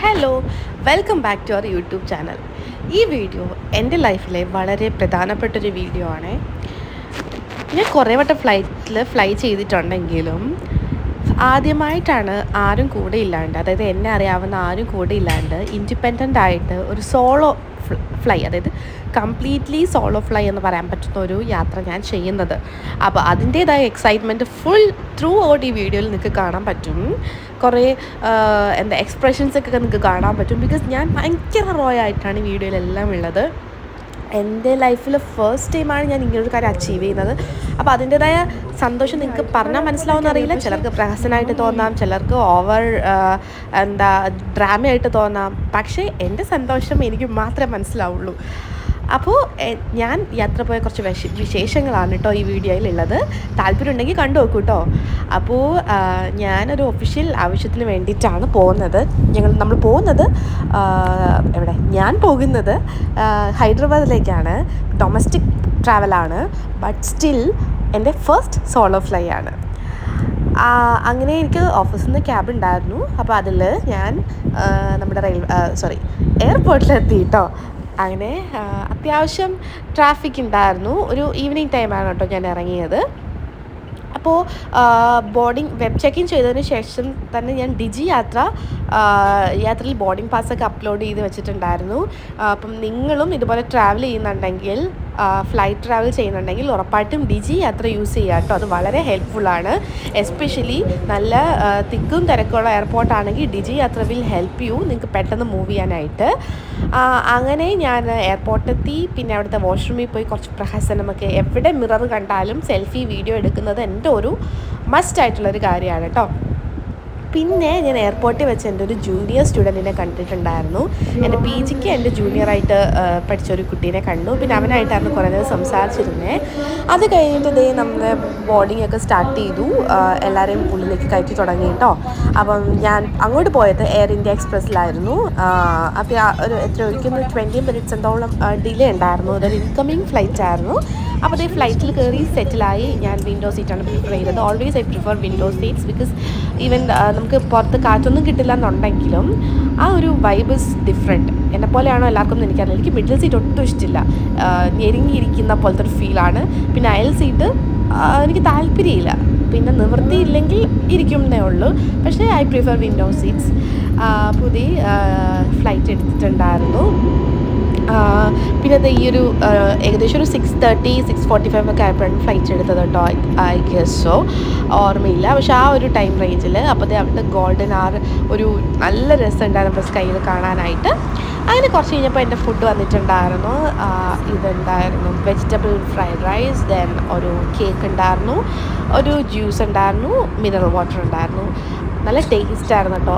Hello, welcome back to our YouTube channel. ഈ video എൻ്റെ ലൈഫിലെ വളരെ പ്രധാനപ്പെട്ടൊരു വീഡിയോ ആണ്. ഞാൻ കുറേ വട്ടം ഫ്ലൈറ്റിൽ ഫ്ലൈ ചെയ്തിട്ടുണ്ടെങ്കിലും ആദ്യമായിട്ടാണ് ആരും കൂടെ ഇല്ലാണ്ട്, അതായത് എന്നെ അറിയാവുന്ന ആരും കൂടെ ഇല്ലാണ്ട് ഇൻഡിപെൻഡൻ്റ് ആയിട്ട് ഒരു സോളോ ഫ്ലൈ, അതായത് കംപ്ലീറ്റ്ലി സോളോ ഫ്ലൈ എന്ന് പറയാൻ പറ്റുന്ന ഒരു യാത്ര ഞാൻ ചെയ്യുന്നത്. അപ്പോൾ അതിൻ്റേതായ എക്സൈറ്റ്മെൻറ്റ് ഫുൾ ത്രൂ ഔട്ട് ഈ വീഡിയോയിൽ നിങ്ങൾക്ക് കാണാൻ പറ്റും. കുറേ എന്താ എക്സ്പ്രഷൻസൊക്കെ നിങ്ങൾക്ക് കാണാൻ പറ്റും. ബിക്കോസ് ഞാൻ ഭയങ്കര റോ ആയിട്ടാണ് ഈ വീഡിയോയിലെല്ലാം ഉള്ളത്. എൻ്റെ ലൈഫിൽ ഫസ്റ്റ് ടൈമാണ് ഞാൻ ഇങ്ങനൊരു കാര്യം അച്ചീവ് ചെയ്യുന്നത്. അപ്പോൾ അതിൻ്റേതായ സന്തോഷം നിങ്ങൾക്ക് പറഞ്ഞാൽ മനസ്സിലാവുമെന്ന് അറിയില്ല. ചിലർക്ക് പ്രഹസനമായിട്ട് തോന്നാം, ചിലർക്ക് ഓവർ ഡ്രാമയായിട്ട് തോന്നാം. പക്ഷേ എൻ്റെ സന്തോഷം എനിക്ക് മാത്രമേ മനസ്സിലാവുള്ളൂ. അപ്പോൾ ഞാൻ യാത്ര പോയ കുറച്ച് വിശേഷങ്ങളാണ് കേട്ടോ ഈ വീഡിയോയിലുള്ളത്. താല്പര്യമുണ്ടെങ്കിൽ കണ്ടു നോക്കൂ കേട്ടോ. അപ്പോൾ ഞാനൊരു ഒഫീഷ്യൽ ആവശ്യത്തിന് വേണ്ടിയിട്ടാണ് പോകുന്നത്. നമ്മൾ പോകുന്നത് ഞാൻ പോകുന്നത് ഹൈദരാബാദിലേക്കാണ്. ഡൊമസ്റ്റിക് ട്രാവലാണ്, ബട്ട് സ്റ്റിൽ എൻ്റെ ഫസ്റ്റ് സോളോ ഫ്ലൈ ആണ്. അങ്ങനെ എനിക്ക് ഓഫീസിൽ നിന്ന് ക്യാബ് ഉണ്ടായിരുന്നു. അപ്പോൾ അതിൽ ഞാൻ നമ്മുടെ എയർപോർട്ടിലെത്തി കേട്ടോ. അങ്ങനെ അത്യാവശ്യം ട്രാഫിക് ഉണ്ടായിരുന്നു. ഒരു ഈവനിങ് ടൈമാണ് കേട്ടോ ഞാൻ ഇറങ്ങിയത്. അപ്പോൾ വെബ് ചെക്ക് ഇൻ ചെയ്തതിന് ശേഷം തന്നെ ഞാൻ യാത്രയിൽ ബോർഡിംഗ് പാസ്സൊക്കെ അപ്ലോഡ് ചെയ്ത് വെച്ചിട്ടുണ്ടായിരുന്നു. അപ്പം നിങ്ങളും ഇതുപോലെ ട്രാവൽ ചെയ്യുന്നുണ്ടെങ്കിൽ, ഫ്ലൈറ്റ് ട്രാവൽ ചെയ്യുന്നുണ്ടെങ്കിൽ ഉറപ്പായിട്ടും ഡിജി യാത്ര യൂസ് ചെയ്യുക കേട്ടോ. അത് വളരെ ഹെൽപ്ഫുള്ളാണ്. എസ്പെഷ്യലി നല്ല തിക്കും തിരക്കുള്ള എയർപോർട്ടാണെങ്കിൽ ഡിജി യാത്ര വിൽ ഹെൽപ്പ് യു, നിങ്ങൾക്ക് പെട്ടെന്ന് മൂവ് ചെയ്യാനായിട്ട്. അങ്ങനെ ഞാൻ എയർപോർട്ടെത്തി. പിന്നെ അവിടുത്തെ വാഷ്റൂമിൽ പോയി കുറച്ച് പ്രഹസനമൊക്കെ, എവിടെ മിറർ കണ്ടാലും സെൽഫി വീഡിയോ എടുക്കുന്നത് എൻ്റെ ഒരു മസ്റ്റായിട്ടുള്ളൊരു കാര്യമാണ് കേട്ടോ. പിന്നെ ഞാൻ എയർപോർട്ടിൽ വെച്ച് എൻ്റെ ഒരു ജൂനിയർ സ്റ്റുഡൻറ്റിനെ കണ്ടിട്ടുണ്ടായിരുന്നു. എൻ്റെ പി ജിക്ക് എൻ്റെ ജൂനിയറായിട്ട് പഠിച്ചൊരു കുട്ടീനെ കണ്ടു. പിന്നെ അവനായിട്ടായിരുന്നു കുറേ നേരം സംസാരിച്ചിരുന്നത്. അത് കഴിഞ്ഞിട്ട് നമ്മൾ ബോർഡിംഗ് ഒക്കെ സ്റ്റാർട്ട് ചെയ്തു. എല്ലാവരെയും ഉള്ളിലേക്ക് കയറ്റി തുടങ്ങി കേട്ടോ. അപ്പം ഞാൻ അങ്ങോട്ട് പോയത് എയർ ഇന്ത്യ എക്സ്പ്രസ്സിലായിരുന്നു. അപ്പോൾ ഒരിക്കലും 20 മിനിറ്റ്സ് എന്തോളം ഡിലേ ഉണ്ടായിരുന്നു. അതൊരു ഇൻകമ്മിങ് ഫ്ലൈറ്റ് ആയിരുന്നു. അപ്പോൾ അതേ ഫ്ലൈറ്റിൽ കയറി സെറ്റിലായി. ഞാൻ വിൻഡോ സീറ്റാണ് പ്രിഫർ ചെയ്തത്. Always I prefer window seats because even നമുക്ക് പുറത്ത് കാറ്റൊന്നും കിട്ടില്ല എന്നുണ്ടെങ്കിലും ആ ഒരു വൈബ് ഇസ് ഡിഫറെൻറ്റ്. എന്നെപ്പോലെയാണോ എല്ലാവർക്കും എന്ന് എനിക്കറിയില്ല. എനിക്ക് മിഡിൽ സീറ്റ് ഒട്ടും ഇഷ്ടമില്ല. ഞെരുങ്ങിയിരിക്കുന്ന പോലത്തെ ഒരു ഫീലാണ്. പിന്നെ അയൽ സീറ്റ് എനിക്ക് താല്പര്യമില്ല. പിന്നെ നിവൃത്തിയില്ലെങ്കിൽ ഇരിക്കുന്നേ ഉള്ളൂ. പക്ഷേ ഐ പ്രിഫർ വിൻഡോ സീറ്റ്സ്. പുതിയ ഫ്ലൈറ്റ് എടുത്തിട്ടുണ്ടായിരുന്നു. പിന്നെ അത് ഈ ഒരു ഏകദേശം ഒരു 6:30, 6:45 ഒക്കെ ആയപ്പോഴാണ് ഫ്ലൈറ്റ് എടുത്തത് കേട്ടോ. ഐ ഗെസ് സോ, ഓർമ്മയില്ല. പക്ഷേ ആ ഒരു ടൈം റേഞ്ചിൽ അപ്പോഴത്തെ അവിടുത്തെ ഗോൾഡൻ ആർ ഒരു നല്ല രസമുണ്ടായിരുന്നു സ്കൈയിൽ കാണാനായിട്ട്. അങ്ങനെ കുറച്ച് കഴിഞ്ഞപ്പോൾ എൻ്റെ ഫുഡ് വന്നിട്ടുണ്ടായിരുന്നു. ഇതുണ്ടായിരുന്നു വെജിറ്റബിൾ ഫ്രൈഡ് റൈസ്, ദെൻ ഒരു കേക്ക് ഉണ്ടായിരുന്നു, ഒരു ജ്യൂസ് ഉണ്ടായിരുന്നു, മിനറൽ വാട്ടർ ഉണ്ടായിരുന്നു. നല്ല ടേസ്റ്റ് ആയിരുന്നു കേട്ടോ.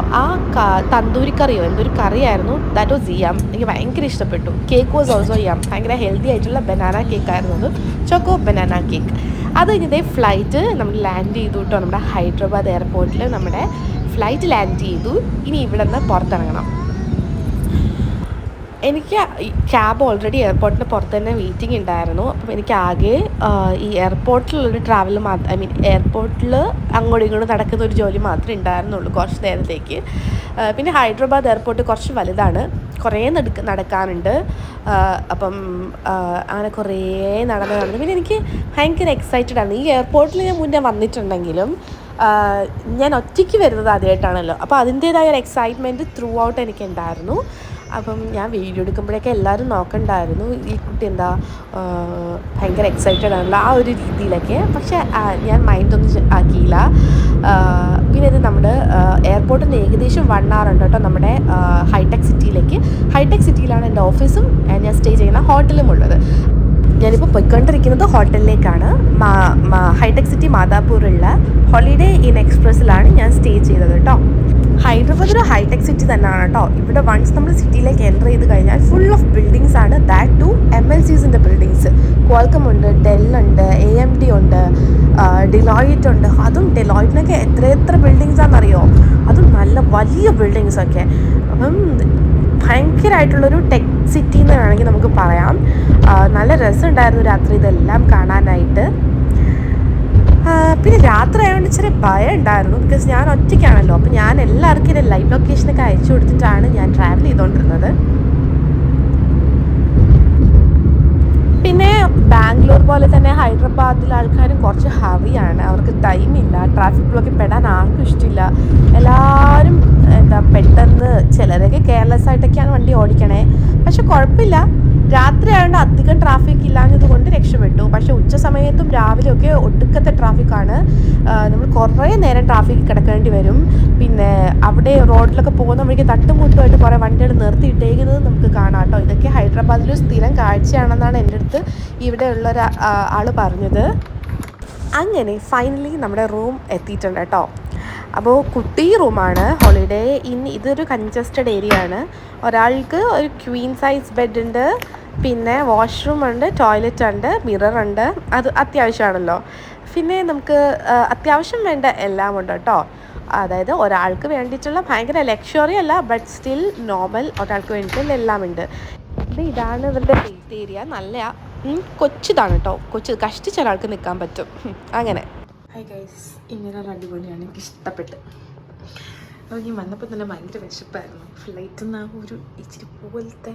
തന്തൂരി കറിയോ എന്തൊരു കറിയായിരുന്നു. ദാറ്റ് വാസ് യം. എനിക്ക് ഭയങ്കര ഇഷ്ടപ്പെട്ടു. കേക്ക് വാസ് ഓൾസോ യം. ഭയങ്കര ഹെൽത്തി ആയിട്ടുള്ള ബനാന കേക്ക് ആയിരുന്നു അത്, ചോക്കോ ബനാന കേക്ക്. അത് കഴിഞ്ഞതേ ഫ്ലൈറ്റ് നമ്മൾ ലാൻഡ് ചെയ്തു കേട്ടോ. നമ്മുടെ ഹൈദരാബാദ് എയർപോർട്ടിൽ നമ്മുടെ ഫ്ലൈറ്റ് ലാൻഡ് ചെയ്തു. ഇനി ഇവിടെ നിന്ന് പുറത്തിറങ്ങണം. എനിക്ക് ക്യാബ് ഓൾറെഡി എയർപോർട്ടിൻ്റെ പുറത്ത് തന്നെ വെയിറ്റിംഗ് ഉണ്ടായിരുന്നു. അപ്പം എനിക്ക് ആകെ ഈ എയർപോർട്ടിലുള്ളൊരു ട്രാവൽ എയർപോർട്ടിൽ അങ്ങോട്ടും ഇങ്ങോട്ടും നടക്കുന്ന ഒരു ജോലി മാത്രമേ ഉണ്ടായിരുന്നുള്ളൂ കുറച്ച് നേരത്തേക്ക്. പിന്നെ ഹൈദരാബാദ് എയർപോർട്ട് കുറച്ച് വലുതാണ്, കുറേ നടക്കാനുണ്ട്. അപ്പം അങ്ങനെ കുറേ നടന്നു. പിന്നെ എനിക്ക് ഭയങ്കര എക്സൈറ്റഡ് ആണ്. ഈ എയർപോർട്ടിൽ ഞാൻ മുന്നേ വന്നിട്ടുണ്ടെങ്കിലും ഞാൻ ഒറ്റയ്ക്ക് വരുന്നത് ആദ്യമായിട്ടാണല്ലോ. അപ്പോൾ അതിൻ്റേതായ ഒരു എക്സൈറ്റ്മെൻറ്റ് ത്രൂ ഔട്ട് എനിക്കുണ്ടായിരുന്നു. അപ്പം ഞാൻ വീഡിയോ എടുക്കുമ്പോഴൊക്കെ എല്ലാവരും നോക്കണ്ടായിരുന്നു, ഈ കുട്ടി എന്താ ഭയങ്കര എക്സൈറ്റഡ് ആണല്ലോ ആ ഒരു രീതിയിലൊക്കെ. പക്ഷേ ഞാൻ മൈൻഡൊന്നും ആക്കിയില്ല. പിന്നെ ഇത് നമ്മുടെ എയർപോർട്ടിൽ നിന്ന് ഏകദേശം 1 hour ഉണ്ട് കേട്ടോ നമ്മുടെ ഹൈടെക് സിറ്റിയിലേക്ക്. ഹൈടെക് സിറ്റിയിലാണ് എൻ്റെ ഓഫീസും ഞാൻ സ്റ്റേ ചെയ്യുന്ന ഹോട്ടലും ഉള്ളത്. ഞാനിപ്പോൾ പോയിക്കൊണ്ടിരിക്കുന്നത് ഹോട്ടലിലേക്കാണ്. ഹൈടെക് സിറ്റി മാതാപൂറുള്ള ഹോളിഡേ ഇൻ എക്സ്പ്രസ്സിലാണ് ഞാൻ സ്റ്റേ ചെയ്തത് കേട്ടോ. ഹൈദരാബാദ് ഒരു ഹൈടെക് സിറ്റി തന്നെയാണ് കേട്ടോ. ഇവിടെ വൺസ് നമ്മൾ സിറ്റിയിലേക്ക് എൻ്റർ ചെയ്ത് കഴിഞ്ഞാൽ ഫുൾ ഓഫ് ബിൽഡിങ്സ് ആണ്. ദാറ്റ് ടു MNCസിൻ്റെ ബിൽഡിങ്സ്. ക്വാൾക്കം ഉണ്ട്, ഡെൽ ഉണ്ട്, AMD ഉണ്ട്, ഡിലോയിറ്റ് ഉണ്ട്. അതും ഡിലോയിറ്റിനൊക്കെ എത്ര ബിൽഡിങ്സാണെന്നറിയോ? അതും നല്ല വലിയ ബിൽഡിങ്സൊക്കെ. അപ്പം ഭയങ്കരമായിട്ടുള്ളൊരു ടെക് സിറ്റി എന്ന് വേണമെങ്കിൽ നമുക്ക് പറയാം. നല്ല രസമുണ്ടായിരുന്നു രാത്രി ഇതെല്ലാം കാണാനായിട്ട്. പിന്നെ രാത്രി ആയതുകൊണ്ട് ഇച്ചിരി ഭയം ഉണ്ടായിരുന്നു. ബിക്കോസ് ഞാൻ ഒറ്റയ്ക്കാണല്ലോ. അപ്പോൾ ഞാൻ എല്ലാവർക്കും ഇതിൻ്റെ ലൈവ് ലൊക്കേഷനൊക്കെ അയച്ചു കൊടുത്തിട്ടാണ് ഞാൻ ട്രാവൽ ചെയ്തുകൊണ്ടിരുന്നത്. പിന്നെ ബാംഗ്ലൂർ പോലെ തന്നെ ഹൈദരാബാദിലെ ആൾക്കാരും കുറച്ച് ഹറിയാണ്. അവർക്ക് ടൈമില്ല. ട്രാഫിക് ബ്ലോക്കിൽ പെടാൻ ആർക്കും ഇഷ്ടമില്ല. എല്ലാവരും പെട്ടെന്ന് ചിലരൊക്കെ കെയർലെസ് ആയിട്ടൊക്കെയാണ് വണ്ടി ഓടിക്കണേ. പക്ഷെ കുഴപ്പമില്ല, രാത്രി ആയതുകൊണ്ട് അധികം ട്രാഫിക് ഇല്ലാഞ്ഞത് കൊണ്ട് രക്ഷപ്പെട്ടു. പക്ഷെ ഉച്ച സമയത്തും രാവിലെയൊക്കെ ഒടുക്കത്തെ ട്രാഫിക്കാണ്. നമ്മൾ കുറേ നേരം ട്രാഫിക്കിൽ കിടക്കേണ്ടി വരും. പിന്നെ അവിടെ റോഡിലൊക്കെ പോകുന്ന വഴിക്ക് തട്ടുമുട്ടുമായിട്ട് കുറേ വണ്ടികൾ നിർത്തിയിട്ടേക്കുന്നത് നമുക്ക് കാണാം കേട്ടോ. ഇതൊക്കെ ഹൈദരാബാദിൽ സ്ഥിരം കാഴ്ചയാണെന്നാണ് എൻ്റെ അടുത്ത് ഇവിടെയുള്ളൊരു ആൾ പറഞ്ഞത്. അങ്ങനെ ഫൈനലി നമ്മുടെ റൂം എത്തിയിട്ടുണ്ട് കേട്ടോ. അപ്പോൾ കുട്ടി റൂമാണ്, ഹോളിഡേ ഇൻ. ഇതൊരു കൺജസ്റ്റഡ് ഏരിയ ആണ്. ഒരാൾക്ക് ഒരു ക്വീൻ സൈസ് ബെഡ് ഉണ്ട്, പിന്നെ വാഷ്റൂം ഉണ്ട്, ടോയ്ലറ്റ് ഉണ്ട്, മിറർ ഉണ്ട്. അത് അത്യാവശ്യമാണല്ലോ. പിന്നെ നമുക്ക് അത്യാവശ്യം വേണ്ട എല്ലാം ഉണ്ട് കേട്ടോ. അതായത് ഒരാൾക്ക് വേണ്ടിയിട്ടുള്ള ഭയങ്കര ലക്ഷറി അല്ല, ബട്ട് സ്റ്റിൽ നോർമൽ ഒരാൾക്ക് വേണ്ടിയിട്ടുള്ള എല്ലാം ഉണ്ട്. ഇതാണ് ഇവരുടെ ബേത്ത് ഏരിയ. നല്ല കൊച്ചിതാണ് കേട്ടോ. കഷ്ടിച്ച ഒരാൾക്ക് നിൽക്കാൻ പറ്റും. അങ്ങനെ ഹായ് ഗൈസ്, ഇങ്ങനെ അടിപൊളിയാണ്, എനിക്ക് ഇഷ്ടപ്പെട്ട്. അപ്പോൾ ഞാൻ വന്നപ്പോൾ തന്നെ ഭയങ്കര വിശപ്പായിരുന്നു. ഫ്ലൈറ്റിൽ നിന്ന് ഒരു ഇച്ചിരി പോലത്തെ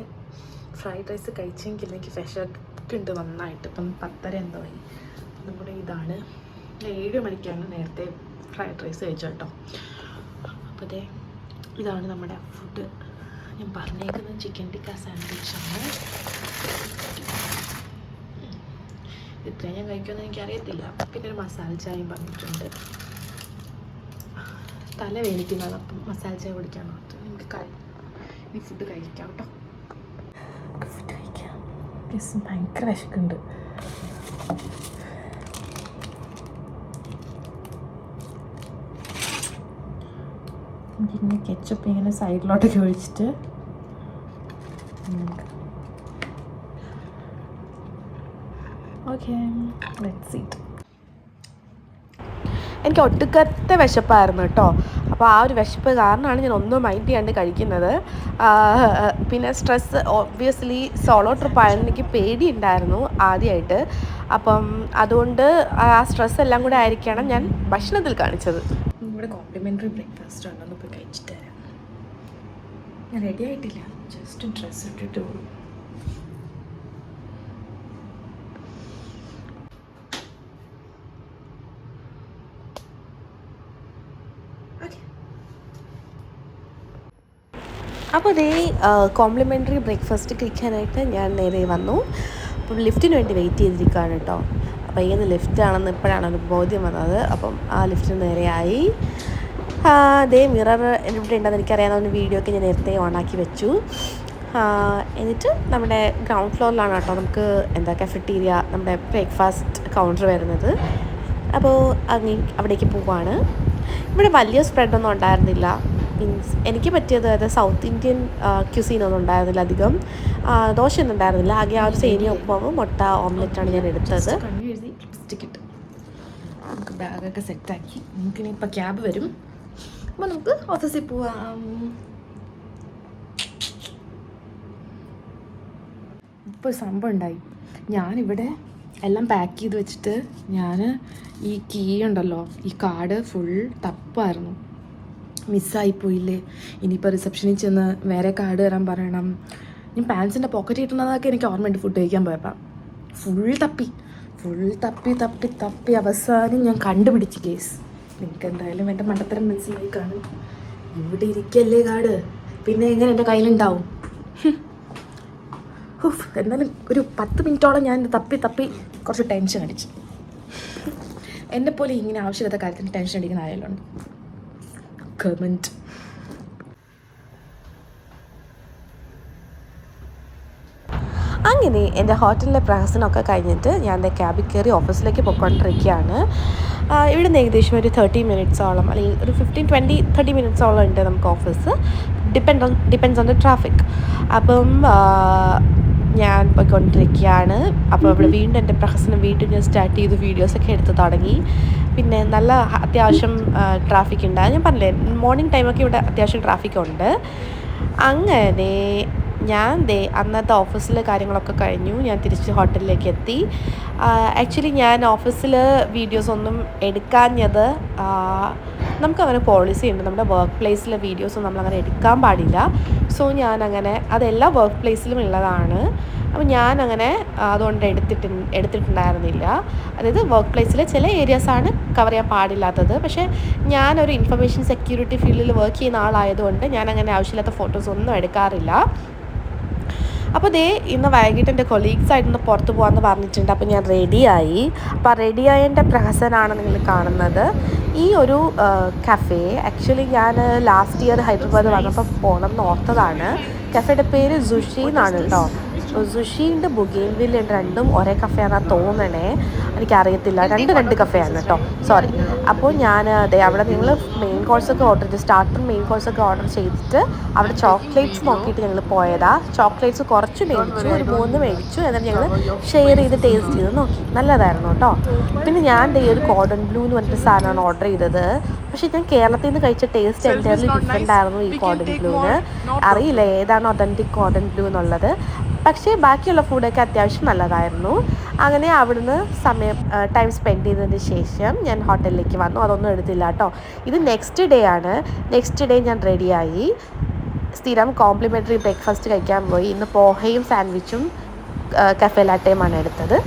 ഫ്രൈഡ് റൈസ് കഴിച്ചെങ്കിൽ എനിക്ക് വിശക്ക് ഉണ്ട് നന്നായിട്ട്. ഇപ്പം 10:30 എന്തോ ആയി. നമ്മുടെ ഇതാണ് 7 മണിക്കാണ് നേരത്തെ ഫ്രൈഡ് റൈസ് കഴിച്ചത് കേട്ടോ. അപ്പോൾ ഇതാണ് നമ്മുടെ ഫുഡ്. ഞാൻ പറഞ്ഞേക്കുന്നത് ചിക്കൻ ടിക്ക സാൻഡ്വിച്ചാണ്. ഇത്രയും ഞാൻ കഴിക്കുമെന്ന് എനിക്കറിയത്തില്ല. പിന്നെ ഒരു മസാല ചായയും പറഞ്ഞിട്ടുണ്ട്. തല വേണിക്കുന്നത്, അപ്പം മസാല ചായ കുടിക്കാൻ മാത്രം. നമുക്ക് ഇനി ഫുഡ് കഴിക്കാം കേട്ടോ. ഫുഡ് കഴിക്കാം. ഭയങ്കര വിശക്കുണ്ട്. പിന്നെ കെച്ചപ്പ് ഇങ്ങനെ സൈഡിലോട്ടൊക്കെ ഒഴിച്ചിട്ട് ഓക്കെ, ലെറ്റ്സ് ഈറ്റ്. എനിക്ക് ഒട്ടുക്കത്തെ വിശപ്പായിരുന്നു കേട്ടോ. അപ്പോൾ ആ ഒരു വിശപ്പ് കാരണമാണ് ഞാൻ ഒന്നും മൈൻഡ് ചെയ്യാണ്ട് കഴിക്കുന്നത്. പിന്നെ സ്ട്രെസ്സ്, ഒബ്വിയസ്ലി സോളോ ട്രിപ്പ് ആയിരുന്നു. എനിക്ക് പേടിയുണ്ടായിരുന്നു ആദ്യമായിട്ട്. അപ്പം അതുകൊണ്ട് ആ സ്ട്രെസ് എല്ലാം കൂടെ ആയിരിക്കണം ഞാൻ ഭക്ഷണത്തിൽ കാണിച്ചത്. ഇവിടെ കോംപ്ലിമെൻ്ററി ബ്രേക്ക്ഫാസ്റ്റ് ഉണ്ടെന്ന് പോയി കഴിച്ചിട്ട് തരാം. ഞാൻ റെഡി ആയിട്ടില്ല, ജസ്റ്റ് ഡ്രസ്സ് ഇട്ടിട്ട് പോകും. അപ്പോൾ കോംപ്ലിമെൻ്ററി ബ്രേക്ക്ഫാസ്റ്റ് കഴിക്കാനായിട്ട് ഞാൻ നേരെ വന്നു. അപ്പം ലിഫ്റ്റിന് വേണ്ടി വെയിറ്റ് ചെയ്തിരിക്കുകയാണ് കേട്ടോ. അപ്പോൾ ഏത് ലിഫ്റ്റാണെന്ന് ഇപ്പോഴാണ് ബോധ്യം വന്നത്. അപ്പം ആ ലിഫ്റ്റിന് നേരെയായി. മിറർ ഇവിടെ ഉണ്ടെന്ന് എനിക്കറിയാവുന്ന വീഡിയോ ഒക്കെ ഞാൻ നേരത്തെ ഓണാക്കി വെച്ചു. എന്നിട്ട് നമ്മുടെ ഗ്രൗണ്ട് ഫ്ലോറിലാണ് കേട്ടോ നമുക്ക് കഫറ്റീരിയ, നമ്മുടെ ബ്രേക്ക്ഫാസ്റ്റ് കൗണ്ടർ വരുന്നത്. അപ്പോൾ അവിടേക്ക് പോവാണ്. ഇവിടെ വലിയ സ്പ്രെഡൊന്നും ഉണ്ടായിരുന്നില്ല. മീൻസ് എനിക്ക് പറ്റിയത് സൗത്ത് ഇന്ത്യൻ ക്യുസീനൊന്നും ഉണ്ടായിരുന്നില്ല അധികം. ദോശയൊന്നും ഉണ്ടായിരുന്നില്ല. ആകെ ആ ഒരു സേമിയ ഉപ്പുമാവ്, മുട്ട ഓംലെറ്റാണ് ഞാൻ എടുത്തത്. ലിപ്സ്റ്റിക് ഇട്ട് നമുക്ക് ബാഗൊക്കെ സെറ്റാക്കി നമുക്കിനി ഇപ്പോൾ ക്യാബ് വരും. അപ്പോൾ നമുക്ക് ഓഫീസിൽ പോവാം. ഇപ്പോൾ സംഭവം ഉണ്ടായി. ഞാനിവിടെ എല്ലാം പാക്ക് ചെയ്ത് വെച്ചിട്ട് ഞാൻ ഈ കീ ഉണ്ടല്ലോ, ഈ കാർഡ് ഫുൾ തപ്പായിരുന്നു. മിസ്സായിപ്പോയില്ലേ. ഇനിയിപ്പോൾ റിസപ്ഷനിൽ ചെന്ന് വേറെ കാർഡ് തരാൻ പറയണം. ഞാൻ പാൻസിൻ്റെ പോക്കറ്റ് കിട്ടുന്നതൊക്കെ എനിക്ക് ഓർമ്മയുണ്ട്. ഫുഡ് കഴിക്കാൻ പോയപ്പോൾ ഫുൾ തപ്പി അവസാനം ഞാൻ കണ്ടുപിടിച്ച് കേസ്. നിങ്ങൾക്ക് എന്തായാലും എൻ്റെ മണ്ടത്തരം മനസ്സിലായി കാണും. ഇവിടെ ഇരിക്കല്ലേ കാർഡ്, പിന്നെ എങ്ങനെ എൻ്റെ കയ്യിലുണ്ടാവും? എന്നാലും ഒരു 10 മിനിറ്റോളം ഞാൻ തപ്പി കുറച്ച് ടെൻഷൻ അടിച്ചു. എന്നെപ്പോലെ ഇങ്ങനെ ആവശ്യമില്ലാത്ത കാര്യത്തിന് ടെൻഷൻ അടിക്കുന്ന ആയാലുണ്ട്. കമൻറ്റ്. അങ്ങനെ എൻ്റെ ഹോട്ടലിലെ പ്രഹസനമൊക്കെ കഴിഞ്ഞിട്ട് ഞാൻ എൻ്റെ ക്യാബിൽ കയറി ഓഫീസിലേക്ക് പോയിക്കൊണ്ടിരിക്കുകയാണ്. ഇവിടുന്ന് ഏകദേശം ഒരു 30 മിനിറ്റ്സോളം, അല്ലെങ്കിൽ ഒരു 15-20-30 മിനിറ്റ്സോളം ഉണ്ട് നമുക്ക് office. Depends on the traffic. അപ്പം ഞാൻ പോയിക്കൊണ്ടിരിക്കുകയാണ്. അപ്പോൾ ഇവിടെ വീണ്ടും എൻ്റെ പ്രഹസനം വീണ്ടും ഞാൻ സ്റ്റാർട്ട് ചെയ്ത് വീഡിയോസൊക്കെ എടുത്ത് തുടങ്ങി. പിന്നെ നല്ല അത്യാവശ്യം ട്രാഫിക് ഉണ്ട്. ഞാൻ പറഞ്ഞില്ലേ, മോർണിംഗ് ടൈമൊക്കെ ഇവിടെ അത്യാവശ്യം ട്രാഫിക് ഉണ്ട്. അങ്ങനെ ഞാൻ അന്നത്തെ ഓഫീസിലെ കാര്യങ്ങളൊക്കെ കഴിഞ്ഞു. ഞാൻ തിരിച്ച് ഹോട്ടലിലേക്ക് എത്തി. ആക്ച്വലി ഞാൻ ഓഫീസിൽ വീഡിയോസൊന്നും എടുക്കാഞ്ഞത്, നമുക്കങ്ങനെ പോളിസി ഉണ്ട്, നമ്മുടെ വർക്ക് പ്ലേസിലെ വീഡിയോസ് നമ്മളങ്ങനെ എടുക്കാൻ പാടില്ല. സോ ഞാനങ്ങനെ അതെല്ലാ വർക്ക് പ്ലേസിലും ഉള്ളതാണ്. അപ്പോൾ ഞാനങ്ങനെ അതുകൊണ്ട് എടുത്തിട്ടുണ്ടായിരുന്നില്ല. അതായത് വർക്ക് പ്ലേസിലെ ചില ഏരിയാസാണ് കവർ ചെയ്യാൻ പാടില്ലാത്തത്. പക്ഷേ ഞാനൊരു ഇൻഫർമേഷൻ സെക്യൂരിറ്റി ഫീൽഡിൽ വർക്ക് ചെയ്യുന്ന ആളായതുകൊണ്ട് ഞാനങ്ങനെ ആവശ്യമില്ലാത്ത ഫോട്ടോസൊന്നും എടുക്കാറില്ല. അപ്പോൾ ഇന്ന് വൈകിട്ട് എൻ്റെ കൊളീഗ്സായിട്ടൊന്ന് പുറത്ത് പോകാമെന്ന് പറഞ്ഞിട്ടുണ്ട്. അപ്പോൾ ഞാൻ റെഡിയായി. അപ്പോൾ ആ റെഡിയായതിൻ്റെ പ്രഹസനമാണ് നിങ്ങൾ കാണുന്നത്. ഈ ഒരു കഫേ ആക്ച്വലി ഞാൻ ലാസ്റ്റ് ഇയർ ഹൈദരാബാദ് വന്നപ്പോൾ പോകണം എന്ന് ഓർത്തതാണ്. കഫേയുടെ പേര് സുഷി എന്നാണ് കേട്ടോ. സുഷിയുണ്ട്, ബുഗെയിൻവില്ല ഉണ്ട്, രണ്ടും ഒരേ കഫേയാണെന്നാണ് തോന്നണേ, എനിക്കറിയത്തില്ല. രണ്ട് കഫേയാണ് കേട്ടോ, സോറി. അപ്പോൾ ഞാൻ അവിടെ നിങ്ങൾ മെയിൻ കോഴ്സൊക്കെ ഓർഡർ ചെയ്ത് സ്റ്റാർട്ടർ മെയിൻ കോഴ്സൊക്കെ ഓർഡർ ചെയ്തിട്ട് അവിടെ ചോക്ലേറ്റ്സ് നോക്കിയിട്ട് ഞങ്ങൾ പോയതാ. ചോക്ലേറ്റ്സ് കുറച്ച് മേടിച്ചു, ഒരു 3 മേടിച്ചു. എന്നിട്ട് ഞങ്ങൾ ഷെയർ ചെയ്ത് ടേസ്റ്റ് ചെയ്ത് നോക്കി, നല്ലതായിരുന്നു കേട്ടോ. പിന്നെ ഞാൻ ഒരു കോട്ടൺ ബ്ലൂ എന്ന് പറഞ്ഞിട്ട് സാധനമാണ് ഓർഡർ ചെയ്തത്. പക്ഷേ ഞാൻ കേരളത്തിൽ നിന്ന് കഴിച്ച ടേസ്റ്റ് എൻറ്റയർലി ഡിഫറെൻ്റ് ആയിരുന്നു ഈ കോട്ടൺ ബ്ലൂവിന്. അറിയില്ല ഏതാണ് ഒതൻറ്റിക് കോട്ടൺ ബ്ലൂ എന്നുള്ളത്. പക്ഷേ ബാക്കിയുള്ള ഫുഡൊക്കെ അത്യാവശ്യം നല്ലതായിരുന്നു. അങ്ങനെ അവിടുന്ന് ടൈം സ്പെൻഡ് ചെയ്തതിന് ശേഷം ഞാൻ ഹോട്ടലിലേക്ക് വന്നു. അതൊന്നും എടുത്തില്ല കേട്ടോ. ഇത് നെക്സ്റ്റ് ഡേ ആണ്. നെക്സ്റ്റ് ഡേ ഞാൻ റെഡിയായി സ്ഥിരം കോംപ്ലിമെൻ്ററി ബ്രേക്ക്ഫാസ്റ്റ് കഴിക്കാൻ പോയി. ഇന്ന് പോഹയും സാൻഡ്വിച്ചും കഫേ ലാറ്റയുമാണ് എടുത്തത്.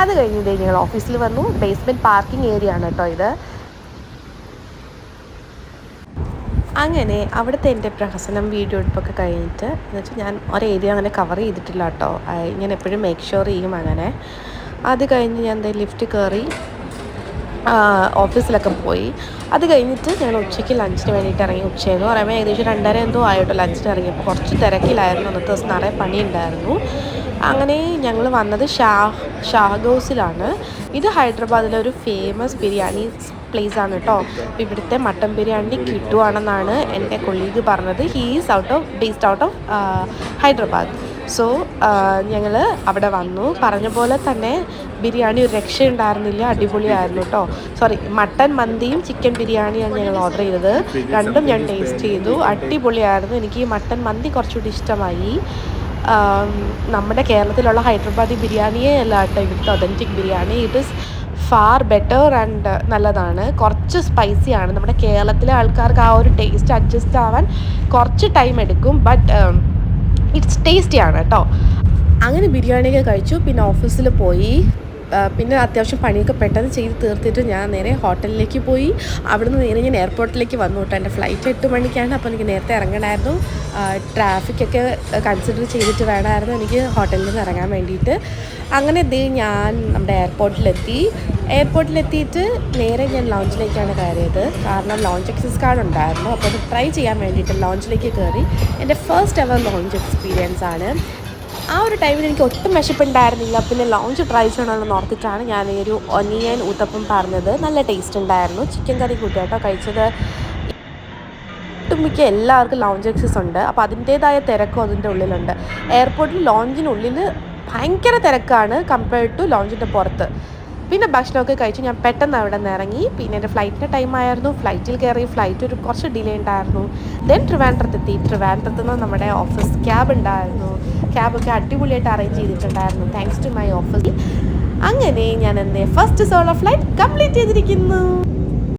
അത് കഴിഞ്ഞ് ഞങ്ങൾ ഓഫീസിൽ വന്നു. ബേസ്മെൻറ്റ് പാർക്കിംഗ് ഏരിയ ആണ് കേട്ടോ ഇത്. അങ്ങനെ അവിടുത്തെ എൻ്റെ പ്രഹസനം വീഡിയോ എടുപ്പൊക്കെ കഴിഞ്ഞിട്ട്, എന്ന് വെച്ചാൽ ഞാൻ ഒരു ഏരിയ അങ്ങനെ കവർ ചെയ്തിട്ടില്ല കേട്ടോ. ഞാൻ എപ്പോഴും മേക്ക് ഷുവർ ചെയ്യും അങ്ങനെ. അത് കഴിഞ്ഞ് ഞാൻ ലിഫ്റ്റ് കയറി ഓഫീസിലൊക്കെ പോയി. അത് കഴിഞ്ഞിട്ട് ഞങ്ങൾ ഉച്ചയ്ക്ക് ലഞ്ചിന് വേണ്ടിയിട്ട് ഇറങ്ങി. ഉച്ചയെന്ന് പറയുമ്പോൾ ഏകദേശം 2:30 എന്തോ ആയിട്ടോ ലഞ്ചിന് ഇറങ്ങിയപ്പോൾ. കുറച്ച് തിരക്കിലായിരുന്നു, അന്നത്തെ ദിവസം നിറയെ പണിയുണ്ടായിരുന്നു. അങ്ങനെ ഞങ്ങൾ വന്നത് ഷാഗോസിലാണ്. ഇത് ഹൈദരാബാദിലെ ഒരു ഫേമസ് ബിരിയാണി പ്ലേസ് ആണ് കേട്ടോ. അപ്പോൾ ഇവിടുത്തെ മട്ടൻ ബിരിയാണി കിട്ടുവാണെന്നാണ് എൻ്റെ കൊളീഗ് പറഞ്ഞത്. He's based out of Hyderabad. So ഞങ്ങൾ അവിടെ വന്നു. പറഞ്ഞ പോലെ തന്നെ ബിരിയാണി ഒരു രക്ഷയുണ്ടായിരുന്നില്ല, അടിപൊളിയായിരുന്നു കേട്ടോ. സോറി, മട്ടൻ മന്തിയും ചിക്കൻ ബിരിയാണിയാണ് ഞങ്ങൾ ഓർഡർ ചെയ്തത്. രണ്ടും ഞാൻ ടേസ്റ്റ് ചെയ്തു, അടിപൊളിയായിരുന്നു. എനിക്ക് ഈ മട്ടൻ മന്തി കുറച്ചുകൂടി ഇഷ്ടമായി. നമ്മുടെ കേരളത്തിലുള്ള ഹൈദരാബാദി ബിരിയാണിയേ അല്ല കേട്ടോ ഇവിടുത്തെ authentic biryani. It is far better and നല്ലതാണ്. കുറച്ച് സ്പൈസിയാണ്. നമ്മുടെ കേരളത്തിലെ ആൾക്കാർക്ക് ആ ഒരു ടേസ്റ്റ് അഡ്ജസ്റ്റ് ആവാൻ കുറച്ച് ടൈം എടുക്കും, ബട്ട് ഇറ്റ്സ് ടേസ്റ്റിയാണ് കേട്ടോ. അങ്ങനെ ബിരിയാണിയൊക്കെ കഴിച്ചു. പിന്നെ ഓഫീസിൽ പോയി. പിന്നെ അത്യാവശ്യം പണിയൊക്കെ പെട്ടെന്ന് ചെയ്ത് തീർത്തിട്ട് ഞാൻ നേരെ ഹോട്ടലിലേക്ക് പോയി. അവിടുന്ന് നേരെ ഞാൻ എയർപോർട്ടിലേക്ക് വന്നു കേട്ടോ. എൻ്റെ ഫ്ലൈറ്റ് 8 മണിക്കാണ്. അപ്പോൾ എനിക്ക് നേരത്തെ ഇറങ്ങണമായിരുന്നു. ട്രാഫിക്കൊക്കെ കൺസിഡർ ചെയ്തിട്ട് വേണമായിരുന്നു എനിക്ക് ഹോട്ടലിൽ നിന്ന് ഇറങ്ങാൻ വേണ്ടിയിട്ട്. അങ്ങനെ ഞാൻ നമ്മുടെ എയർപോർട്ടിലെത്തിയിട്ട് നേരെ ഞാൻ ലോഞ്ചിലേക്കാണ് കയറിയത്. കാരണം ലോഞ്ച് എക്സസ് കാർഡ് ഉണ്ടായിരുന്നു. അപ്പോൾ അത് ട്രൈ ചെയ്യാൻ വേണ്ടിയിട്ട് ലോഞ്ചിലേക്ക് കയറി. എൻ്റെ ഫസ്റ്റ് എവർ ലോഞ്ച് എക്സ്പീരിയൻസ് ആണ്. ആ ഒരു ടൈമിൽ എനിക്ക് ഒട്ടും വിശപ്പുണ്ടായിരുന്നില്ല. പിന്നെ ലോഞ്ച് ട്രൈ ചെയ്യണമെന്ന് ഓർത്തിട്ടാണ് ഞാൻ ഈ ഒരു ഒനിയൻ ഊത്തപ്പം പറഞ്ഞത്. നല്ല ടേസ്റ്റ് ഉണ്ടായിരുന്നു. ചിക്കൻ കറി കൂട്ടിയാട്ടോ കഴിച്ചത്. ഒട്ടുമിക്ക എല്ലാവർക്കും ലോഞ്ച് എക്സസ് ഉണ്ട്. അപ്പോൾ അതിൻ്റേതായ തിരക്കും അതിൻ്റെ ഉള്ളിലുണ്ട്. എയർപോർട്ടിൽ ലോഞ്ചിനുള്ളിൽ ഭയങ്കര തിരക്കാണ് കമ്പയർഡ് ടു ലോഞ്ചിൻ്റെ പുറത്ത്. പിന്നെ ഭക്ഷണമൊക്കെ കഴിച്ചു ഞാൻ പെട്ടെന്ന് അവിടെ നിന്ന് ഇറങ്ങി. പിന്നെ എൻ്റെ ഫ്ലൈറ്റിൻ്റെ ടൈമായിരുന്നു. ഫ്ലൈറ്റിൽ കയറി. ഫ്ലൈറ്റ് കുറച്ച് ഡിലേ ഉണ്ടായിരുന്നു. ട്രിവാൻഡ്രത്തെത്തി. ട്രിവാൻഡ്രത്ത് നിന്ന് നമ്മുടെ ഓഫീസ് ക്യാബ് ഉണ്ടായിരുന്നു. ക്യാബൊക്കെ അടിപൊളിയായിട്ട് അറേഞ്ച് ചെയ്തിട്ടുണ്ടായിരുന്നു, താങ്ക്സ് ടു മൈ ഓഫീസ്. അങ്ങനെ ഞാൻ എൻ്റെ ഫസ്റ്റ് സോളോ ഫ്ലൈറ്റ് കംപ്ലീറ്റ് ചെയ്തിരിക്കുന്നു.